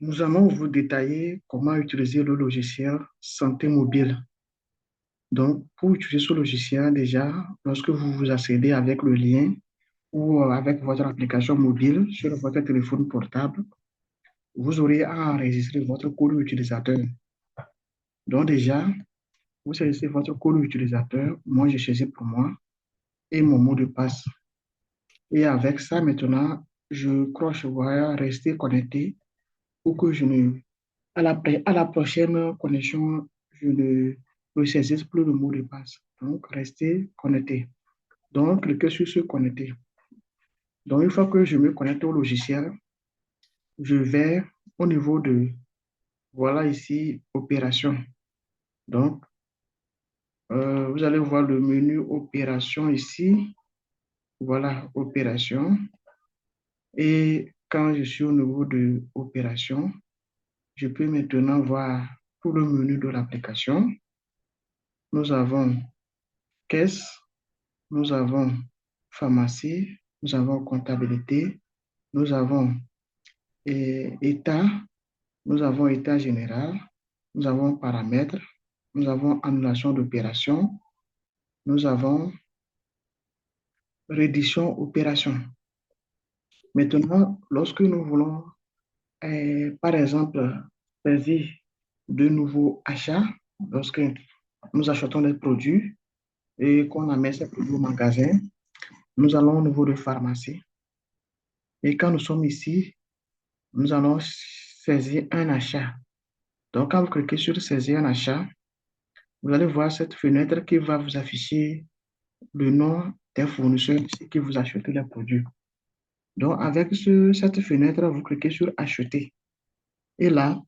Nous allons vous détailler comment utiliser le logiciel Santé Mobile. Donc, pour utiliser ce logiciel, déjà, lorsque vous vous accédez avec le lien ou avec votre application mobile sur votre téléphone portable, vous aurez à enregistrer votre code utilisateur. Donc, déjà, vous saisissez votre code utilisateur. Moi, j'ai saisi pour moi et mon mot de passe. Et avec ça, maintenant, je crois que je vais rester connecté pour que je ne à la prochaine connexion, je ne ressaisisse plus le mot de passe. Donc, restez connecté. Donc, cliquez sur se connecter. Donc, une fois que je me connecte au logiciel, je vais au niveau de, voilà ici, opération. Donc, vous allez voir le menu opération ici. Voilà, opération. Et quand je suis au niveau de opération, je peux maintenant voir tout le menu de l'application. Nous avons caisse, nous avons pharmacie, nous avons comptabilité, nous avons état, nous avons état général, nous avons paramètres, nous avons annulation d'opération, nous avons reddition opération. Maintenant, lorsque nous voulons, par exemple, saisir de nouveaux achats, lorsque nous achetons des produits et qu'on amène ces produits au magasin, nous allons au niveau de pharmacie. Et quand nous sommes ici, nous allons saisir un achat. Donc, quand vous cliquez sur saisir un achat, vous allez voir cette fenêtre qui va vous afficher le nom des fournisseurs qui vous achetez les produits. Donc, avec cette fenêtre, vous cliquez sur acheter. Et là,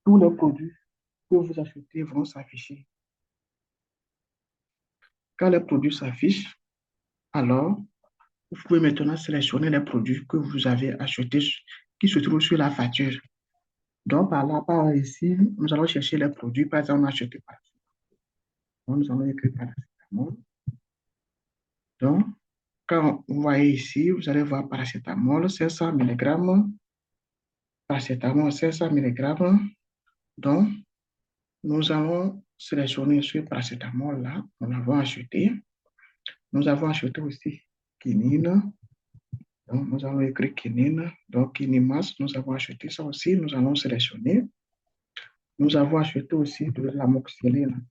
tous les produits que vous achetez vont s'afficher. Quand les produits s'affichent, alors, vous pouvez maintenant sélectionner les produits que vous avez achetés qui se trouvent sur la facture. Donc, par là, par ici, nous allons chercher les produits. Par exemple, on a acheté par donc, nous allons écrire paracétamol. Donc, quand vous voyez ici, vous allez voir paracétamol 500 mg, paracétamol 500 mg. Donc, nous allons sélectionner ce paracétamol-là. Nous l'avons acheté. Nous avons acheté aussi quinine. Donc, nous allons écrire quinine. Donc, Kinimas, nous avons acheté ça aussi. Nous allons sélectionner. Nous avons acheté aussi de l'amoxicilline.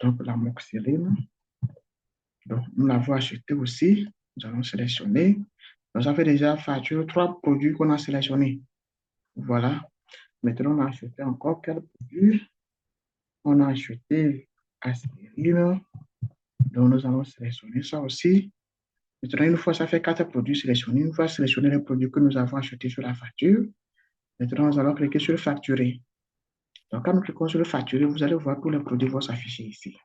Donc, l'amoxicilline. Donc, nous l'avons acheté aussi. Nous allons sélectionner. Donc, ça fait déjà facture 3 produits qu'on a sélectionnés. Voilà. Maintenant, on a acheté encore quel produit? On a acheté aspirine. Donc, nous allons sélectionner ça aussi. Maintenant, une fois ça fait 4 produits sélectionnés, une fois sélectionner les produits que nous avons achetés sur la facture, maintenant, nous allons cliquer sur facturer. Donc, quand nous cliquons sur le facturer, vous allez voir tous les produits vont s'afficher ici.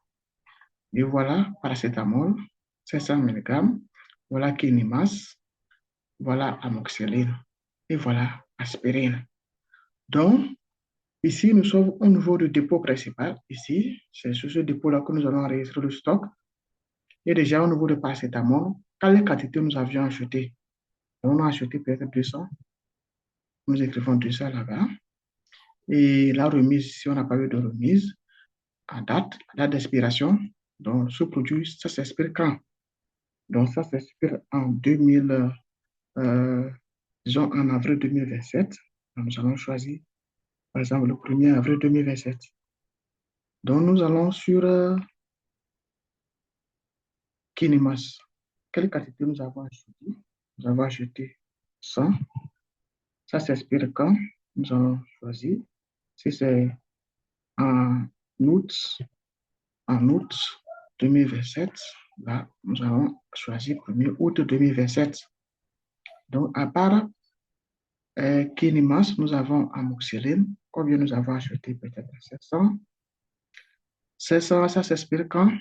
Et voilà, paracétamol, 500 mg. Voilà, Kinimas. Voilà, amoxicilline. Et voilà, aspirine. Donc, ici, nous sommes au niveau du dépôt principal. Ici, c'est sur ce dépôt-là que nous allons enregistrer le stock. Et déjà, au niveau de paracétamol, quelle quantité nous avions acheté? On a acheté peut-être 200. Nous écrivons 200 là-bas. Et la remise, si on n'a pas eu de remise, la date d'expiration, donc ce produit, ça s'expire quand? Donc, ça s'expire en 2000, disons en avril 2027. Donc, nous allons choisir, par exemple, le 1er avril 2027. Donc, nous allons sur Kinimas. Quelle quantité nous avons acheté? Nous avons acheté 100. Ça s'expire quand? Nous allons choisir. Si c'est en août, en août 2027, là, nous allons choisir 1er août 2027. Donc, à part Kinimas, nous avons amoxicilline. Combien nous avons acheté? Peut-être 700. 700, ça s'expire quand?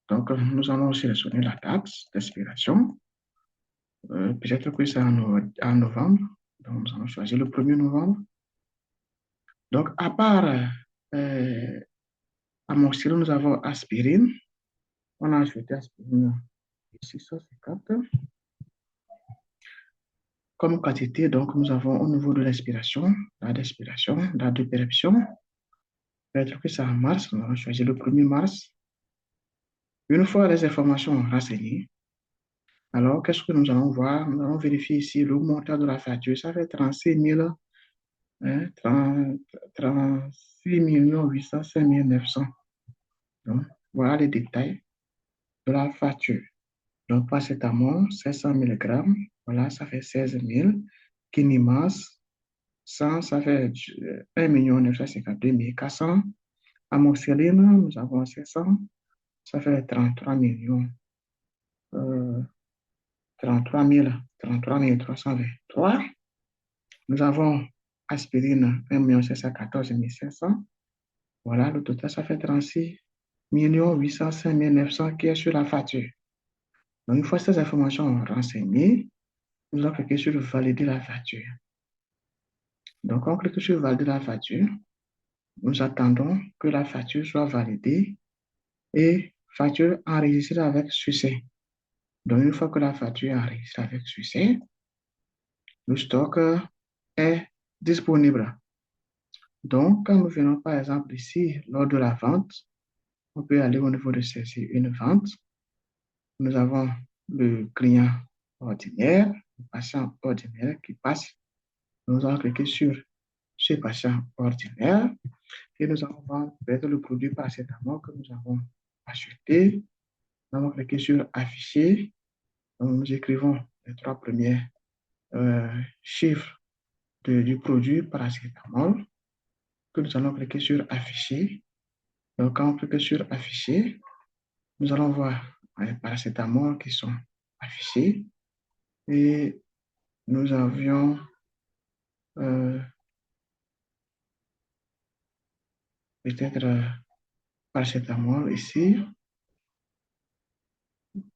Donc, nous allons sélectionner la date d'expiration. Peut-être que c'est en novembre. Donc, nous allons choisir le 1er novembre. Donc, à part amoxicilline, nous avons aspirine. On a acheté aspirine ici, ça c'est 4. Comme quantité, donc, nous avons au niveau de l'expiration, date d'expiration, date de péremption. Peut-être que c'est en mars, on va choisir le 1er mars. Une fois les informations renseignées, alors qu'est-ce que nous allons voir? Nous allons vérifier ici le montant de la facture. Ça fait 36 000, hein, 36 805 900. Donc, voilà les détails de la facture. Donc, paracétamol, 500 mg, voilà, ça fait 16 000. Kinimas, 100, ça fait 1 952 400. Amoxicilline, nous avons 700, ça fait 33 millions, 33 000, 33 323. Nous avons aspirine, 1 714 500. Voilà, le total, ça fait 36 805 900 qui est sur la facture. Donc, une fois ces informations renseignées, nous allons cliquer sur valider la facture. Donc, on clique sur valider la facture. Nous attendons que la facture soit validée et facture enregistrée avec succès. Donc, une fois que la facture est enregistrée avec succès, le stock est disponible. Donc, quand nous venons par exemple ici, lors de la vente, on peut aller au niveau de saisir une vente. Nous avons le client ordinaire, le patient ordinaire qui passe. Nous allons cliquer sur ce patient ordinaire et nous allons voir peut-être le produit paracétamol que nous avons acheté. Nous allons cliquer sur afficher. Donc, nous écrivons les 3 premiers chiffres du produit paracétamol que nous allons cliquer sur afficher. Donc, quand on clique sur afficher, nous allons voir les paracétamol qui sont affichés et nous avions peut-être paracétamol ici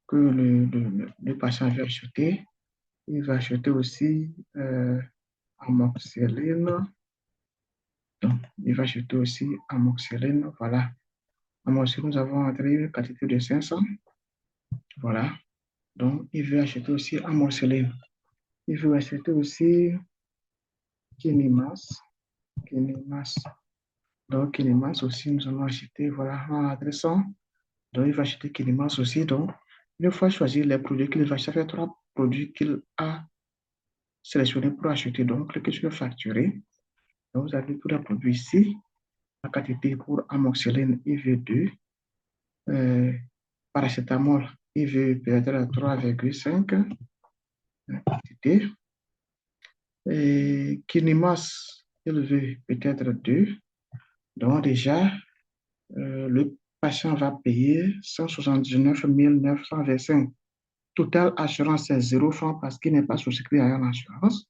que le patient va acheter. Il va acheter aussi amoxicilline. Donc, il va acheter aussi amoxicilline. Voilà. Amoxicilline, nous avons entré une quantité de 500. Voilà. Donc, il veut acheter aussi amoxicilline. Il veut acheter aussi Kinimas. Kinimas. Donc, Kinimas aussi, nous allons acheter, voilà, en adressant. Donc, il va acheter Kinimas aussi. Donc, une fois choisi les produits qu'il va acheter, ça fait 3 produits qu'il a sélectionnés pour acheter. Donc, cliquez sur facturer. Donc, vous avez tous les produits ici. La quantité pour amoxicilline IV2, paracétamol IV peut-être 3,5 quantité. Et Kinimas, il veut peut-être 2. Donc, déjà, le patient va payer 179 925. Total assurance, c'est 0 francs parce qu'il n'est pas souscrit à une assurance.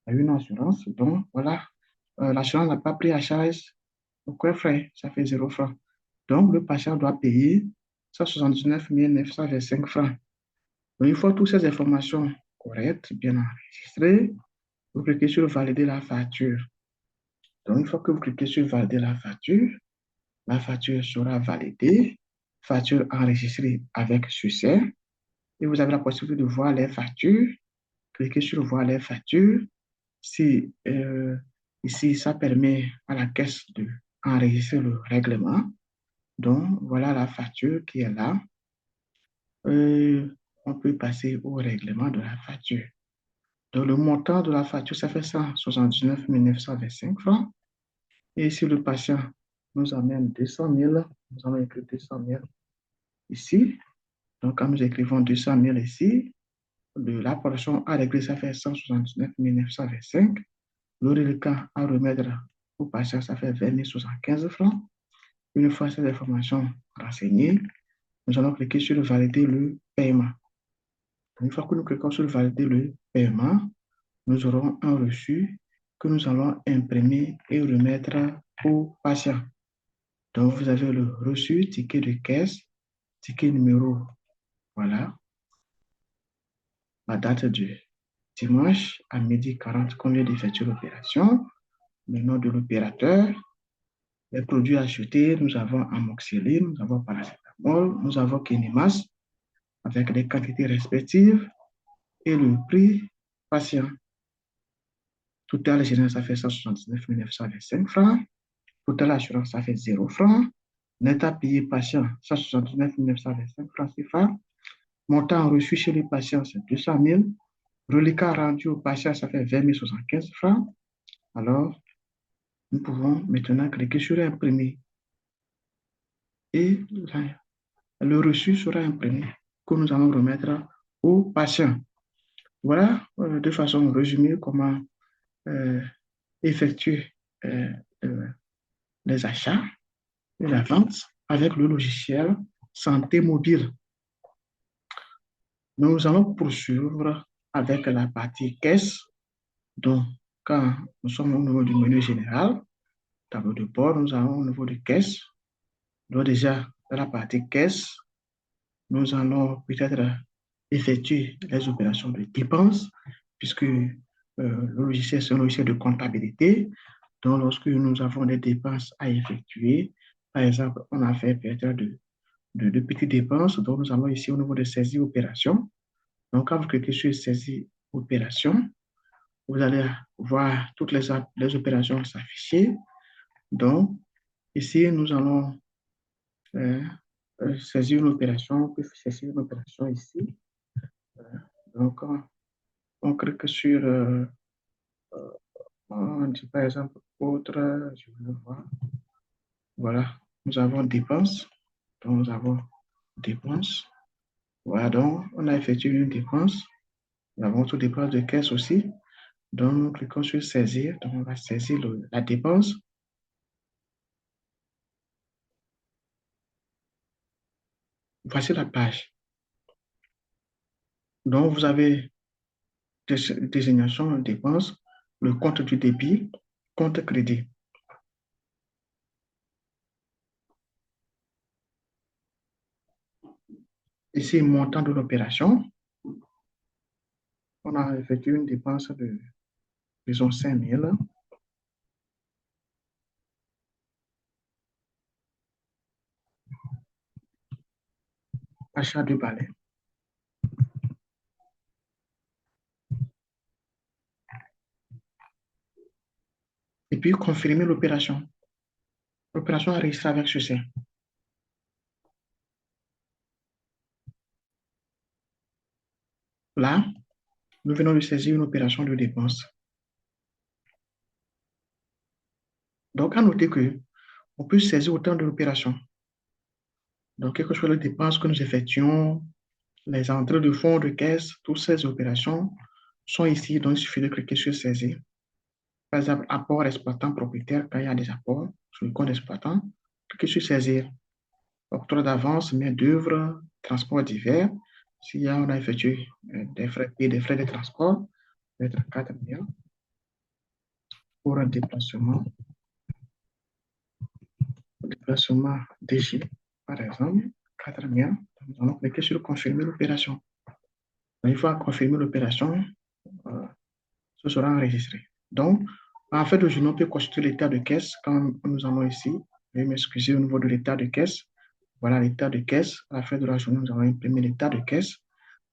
À une assurance. Donc, voilà, l'assurance n'a pas pris à charge aucun frais, ça fait 0 francs. Donc, le patient doit payer 179 925 francs. Donc, une fois toutes ces informations correctes, bien enregistrées, vous cliquez sur valider la facture. Donc, une fois que vous cliquez sur valider la facture sera validée, facture enregistrée avec succès, et vous avez la possibilité de voir les factures. Cliquez sur voir les factures. Si, ici, ça permet à la caisse d'enregistrer le règlement. Donc, voilà la facture qui est là. On peut passer au règlement de la facture. Donc, le montant de la facture, ça fait 179 925 francs. Et si le patient nous amène 200 000, nous allons écrire 200 000 ici. Donc, quand nous écrivons 200 000 ici, la portion à régler, ça fait 179 925. Le reliquat à remettre au patient, ça fait 20 075 francs. Une fois ces informations renseignées, nous allons cliquer sur valider le paiement. Une fois que nous cliquons sur valider le paiement, nous aurons un reçu que nous allons imprimer et remettre au patient. Donc, vous avez le reçu, ticket de caisse, ticket numéro, voilà, la date du dimanche à 12h40, combien d'effectuer l'opération, le nom de l'opérateur, les produits achetés, nous avons amoxicilline, nous avons paracétamol, nous avons Kinimas, avec les quantités respectives et le prix patient. Total général, ça fait 179 925 francs. Total assurance, ça fait 0 francs. Net à payer patient, 179 925 francs CFA. Montant reçu chez les patients, c'est 200 000. Reliquat rendu au patient, ça fait 20 075 francs. Alors, nous pouvons maintenant cliquer sur imprimer. Et le reçu sera imprimé que nous allons remettre au patient. Voilà, de façon résumée, comment euh, effectuer euh, euh, les achats et la vente avec le logiciel Santé Mobile. Nous allons poursuivre avec la partie caisse. Donc, quand nous sommes au niveau du menu général, tableau de bord, nous allons au niveau de caisse. Donc, déjà, dans la partie caisse, nous allons peut-être effectuer les opérations de dépenses, puisque le logiciel, c'est un logiciel de comptabilité. Donc, lorsque nous avons des dépenses à effectuer, par exemple, on a fait peut-être de petites dépenses, donc nous allons ici au niveau de saisie opération. Donc, quand vous cliquez sur saisie opération, vous allez voir toutes les opérations s'afficher. Donc, ici, nous allons euh, saisir une opération, puis saisir une opération ici. Donc, on clique sur, on dit par exemple, autre, je vais voir. Voilà, nous avons dépenses. Donc, nous avons dépenses. Voilà, donc, on a effectué une dépense. Nous avons toute dépense de caisse aussi. Donc, nous cliquons sur saisir. Donc, on va saisir la dépense. Voici la page. Donc, vous avez désignation dépenses, le compte du débit, compte crédit. Ici, montant de l'opération. On a effectué une dépense de, disons, 5 000. Achat de balai. Et puis, confirmer l'opération. L'opération enregistrée avec succès. Là, nous venons de saisir une opération de dépense. Donc, à noter que on peut saisir autant de l'opération. Donc, quelles que soient les dépenses que nous effectuons, les entrées de fonds de caisse, toutes ces opérations sont ici. Donc, il suffit de cliquer sur saisir. Par exemple, apport exploitant propriétaire, quand il y a des apports sur le compte exploitant, cliquez sur saisir. Octroi d'avance, main d'œuvre, transport divers. S'il y a, on a effectué des frais, des frais de transport, peut-être 4 000 pour un déplacement DG, par exemple, 4 000. Nous allons cliquer sur confirmer l'opération. Une fois confirmer l'opération, euh, ce sera enregistré. Donc, en fait, aujourd'hui, on peut consulter l'état de caisse quand nous allons ici. Je vais m'excuser au niveau de l'état de caisse. Voilà l'état de caisse. À la fin de la journée, nous allons imprimer l'état de caisse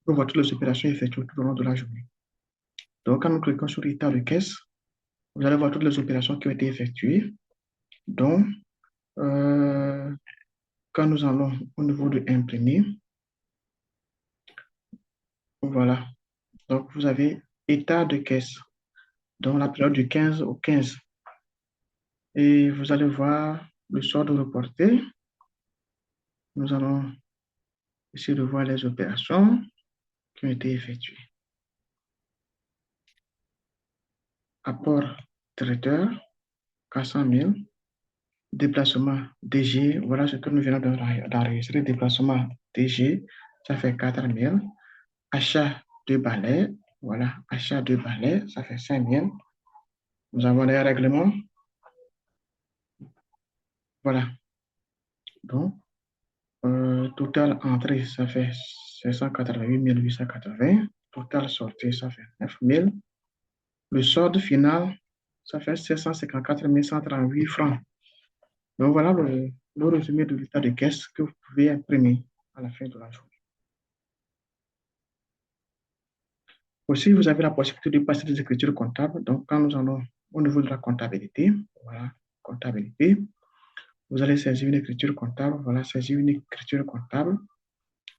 pour voir toutes les opérations effectuées tout au long de la journée. Donc, quand nous cliquons sur l'état de caisse, vous allez voir toutes les opérations qui ont été effectuées. Donc, euh, quand nous allons au niveau de imprimer, voilà. Donc, vous avez état de caisse, dans la période du 15 au 15. Et vous allez voir le solde reporté. Nous allons essayer de voir les opérations qui ont été effectuées. Apport traiteur, 400 000. Déplacement DG, voilà ce que nous venons d'enregistrer. Déplacement DG, ça fait 4 000. Achat de balais, voilà, achat de balais, ça fait 5 000. Nous avons les règlements, voilà. Donc, total entrée, ça fait 688 880. Total sortie, ça fait 9 000. Le solde final, ça fait 754 138 francs. Donc, voilà le résumé de l'état de caisse que vous pouvez imprimer à la fin de la journée. Aussi, vous avez la possibilité de passer des écritures comptables. Donc, quand nous allons au niveau de la comptabilité, voilà, comptabilité, vous allez saisir une écriture comptable. Voilà, saisir une écriture comptable.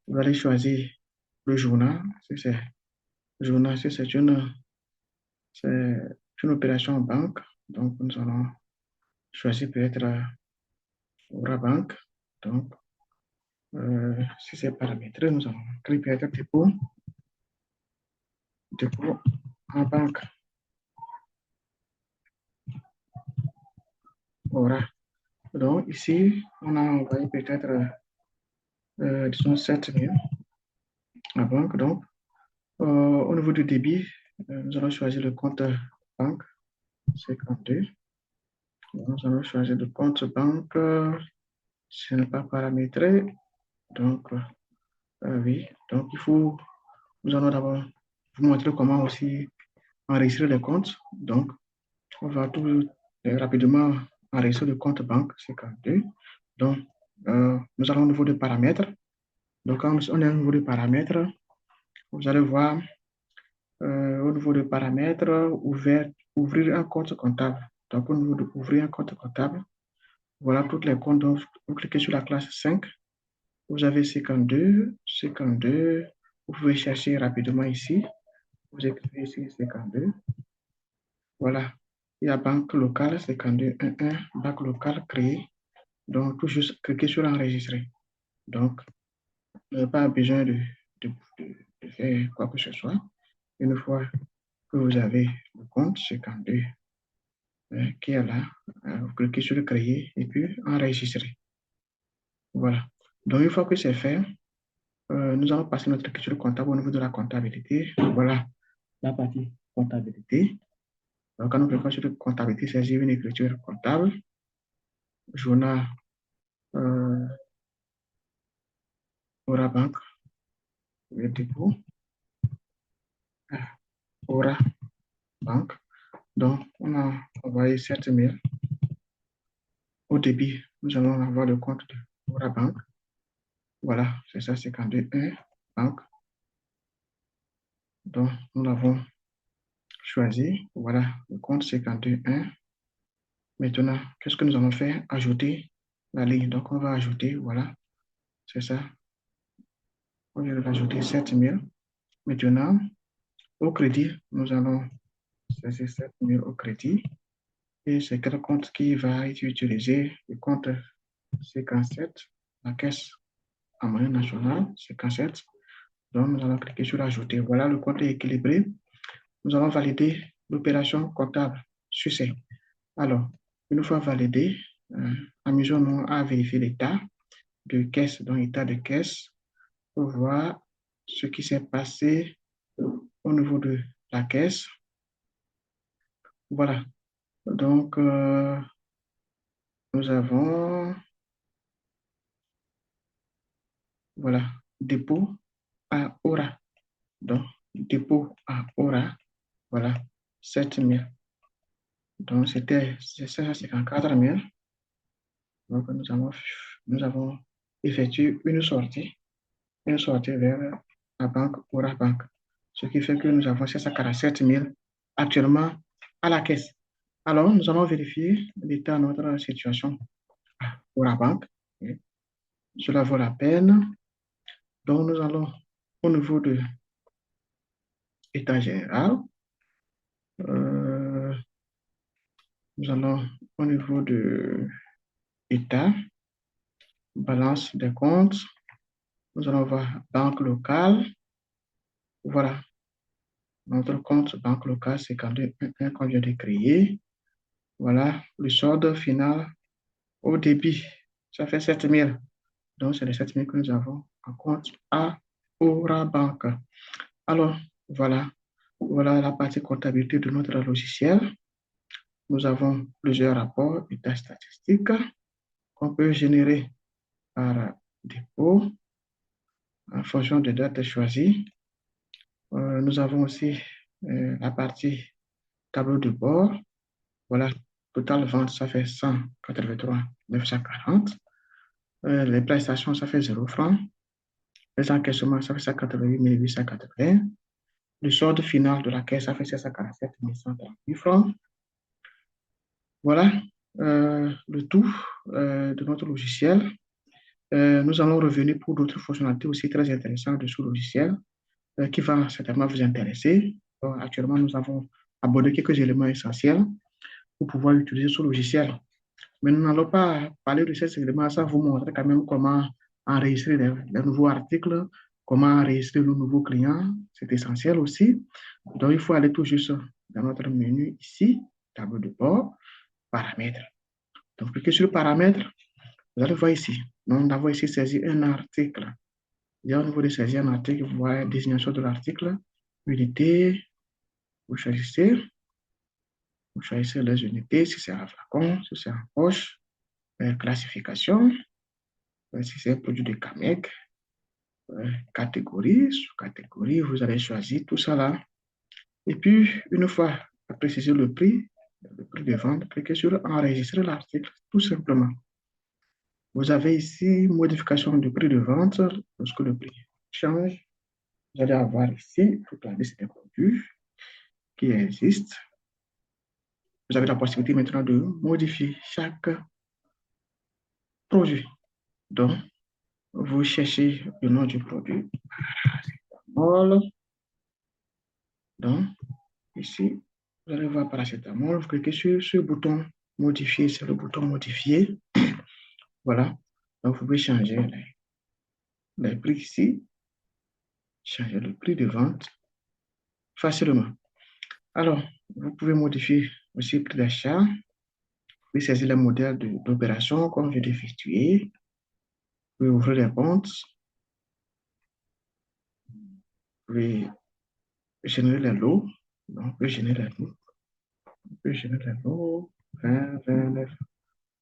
Vous allez choisir le journal. Si c'est journal, si c'est une opération en banque. Donc, nous allons choisir peut-être Aura Bank. Donc, si c'est paramétré, nous allons créer peut-être dépôt en banque. Voilà. Donc, ici, on a envoyé peut-être, disons, 7 000 à banque. Donc, au niveau du débit, nous allons choisir le compte banque 52. Nous allons choisir le compte banque. Ce n'est pas paramétré. Donc, oui. Donc, nous allons d'abord vous montrer comment aussi enregistrer les comptes. Donc, on va tout rapidement enregistrer le compte banque 52. Donc, nous allons au niveau de paramètres. Donc, quand on est au niveau de paramètres, vous allez voir au niveau de paramètres, ouvrir un compte comptable. Donc, au niveau de ouvrir un compte comptable, voilà tous les comptes. Donc, vous cliquez sur la classe 5. Vous avez 52, 52. Vous pouvez chercher rapidement ici. Vous écrivez ici 52. Voilà. Il y a banque locale 52, 11, banque locale créée. Donc, tout juste cliquer sur enregistrer. Donc, vous n'avez pas besoin de faire quoi que ce soit. Une fois que vous avez le compte 52 qui est là, vous cliquez sur le créer et puis enregistrer. Voilà. Donc, une fois que c'est fait, nous allons passer notre écriture comptable au niveau de la comptabilité. Voilà la partie comptabilité. Donc, quand nous cliquons sur comptabilité, c'est une écriture comptable, journal Aura Bank, le dépôt, Aura Bank. Donc, on a envoyé 7 000. Au début, nous allons avoir le compte de Aura Bank. Voilà, c'est ça, 52, 1, banque. Donc, nous l'avons choisi. Voilà, le compte 52, 1. Maintenant, qu'est-ce que nous allons faire? Ajouter la ligne. Donc, on va ajouter, voilà, c'est ça. On vient d'ajouter 7 000. Maintenant, au crédit, nous allons saisir 7 000 au crédit. Et c'est quel compte qui va être utilisé? Le compte 57, la caisse en monnaie nationale, 57. Donc, nous allons cliquer sur ajouter. Voilà, le compte est équilibré. Nous allons valider l'opération comptable. Succès. Alors, une fois validé, amusons-nous à vérifier l'état de caisse, donc état de caisse, pour voir ce qui s'est passé au niveau de la caisse. Voilà. Donc, nous avons, voilà, dépôt à Aura. Donc, dépôt à Aura, voilà, 7 000. Donc, c'est 54 000. Donc, nous avons effectué une sortie vers la banque Aura Bank. Ce qui fait que nous avons 747 000 actuellement à la caisse. Alors, nous allons vérifier l'état de notre situation à Aura Bank. Cela vaut la peine. Donc, nous allons au niveau de l'état général. Euh, nous allons au niveau de l'état, balance des comptes. Nous allons voir banque locale. Voilà, notre compte banque locale, c'est quand qu'on vient de créer. Voilà, le solde final au débit, ça fait 7 000. Donc, c'est les 7 000 que nous avons en compte à Aura Bank. Alors, voilà la partie comptabilité de notre logiciel. Nous avons plusieurs rapports, états statistiques qu'on peut générer par dépôt en fonction des dates choisies. Nous avons aussi la partie tableau de bord. Voilà, total vente, ça fait 183 940. Les prestations, ça fait 0 francs. Les encaissements, ça fait 188 880. Le solde final de la caisse, ça fait 747 138 francs. Voilà le tout de notre logiciel. Nous allons revenir pour d'autres fonctionnalités aussi très intéressantes de ce logiciel qui va certainement vous intéresser. Actuellement, nous avons abordé quelques éléments essentiels pour pouvoir utiliser ce logiciel. Mais nous n'allons pas parler de ces éléments sans vous montrer quand même comment enregistrer les nouveaux articles, comment enregistrer le nouveau client. C'est essentiel aussi. Donc, il faut aller tout juste dans notre menu ici, tableau de bord, paramètres. Donc, cliquez sur paramètres. Vous allez voir ici. Nous avons ici saisi un article. Et au niveau de saisir un article, vous voyez la désignation de l'article, unité, vous choisissez les unités, si c'est un flacon, si c'est en poche, classification, si c'est un produit de CAMEC, catégorie, sous-catégorie, vous allez choisir tout ça là. Et puis, une fois précisé le prix de vente, cliquez sur enregistrer l'article, tout simplement. Vous avez ici modification du prix de vente. Lorsque le prix change, vous allez avoir ici toute la liste des produits qui existent. Vous avez la possibilité maintenant de modifier chaque produit. Donc, vous cherchez le nom du produit. Paracétamol. Donc, ici, vous allez voir paracétamol. Vous cliquez sur ce bouton modifier. C'est le bouton modifier. Voilà. Donc, vous pouvez changer les prix ici. Changer le prix de vente facilement. Alors, vous pouvez modifier aussi le prix d'achat. Vous pouvez saisir les modèles d'opération comme je l'ai effectué. Vous pouvez ouvrir les comptes. Vous pouvez générer les lots. Donc, on peut générer les lots. On peut générer les lots. 20, 29.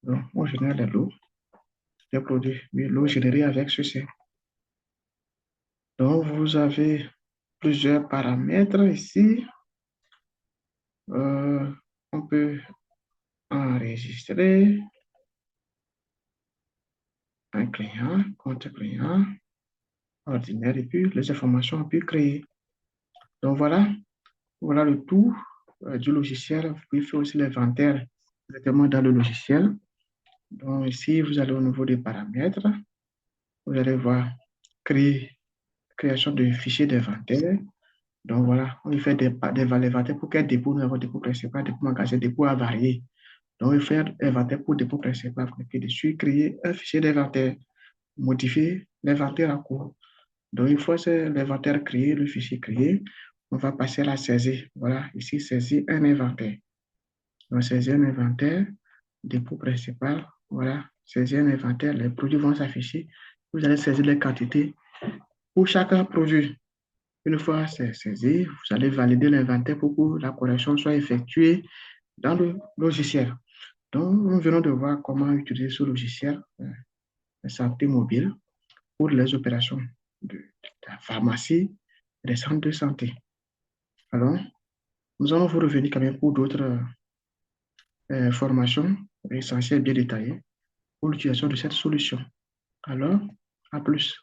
Donc, on génère les lots. Des produits. Oui, lots générés avec ceci. Donc, vous avez plusieurs paramètres ici. On peut enregistrer un client, compte client, ordinaire, et puis les informations on peut créer. Donc, voilà le tout du logiciel. Vous pouvez faire aussi l'inventaire directement dans le logiciel. Donc, ici, vous allez au niveau des paramètres. Vous allez voir création de fichiers d'inventaire. Donc, voilà, on fait des inventaires pour quel dépôt nous avons dépôt principal, dépôt magasin, dépôt à varier. Donc, il faut faire inventaire pour dépôt principal. Cliquez dessus, créer un fichier d'inventaire, modifier l'inventaire à court. Donc, une fois l'inventaire créé, le fichier créé, on va passer à la saisie. Voilà, ici, saisir un inventaire. Donc, saisir un inventaire, dépôt principal. Voilà, saisir un inventaire. Les produits vont s'afficher. Vous allez saisir les quantités pour chaque produit. Une fois c'est saisi, vous allez valider l'inventaire pour que la correction soit effectuée dans le logiciel. Donc, nous venons de voir comment utiliser ce logiciel santé mobile pour les opérations de la pharmacie et des centres de santé. Alors, nous allons vous revenir quand même pour d'autres formations essentielles bien détaillées pour l'utilisation de cette solution. Alors, à plus.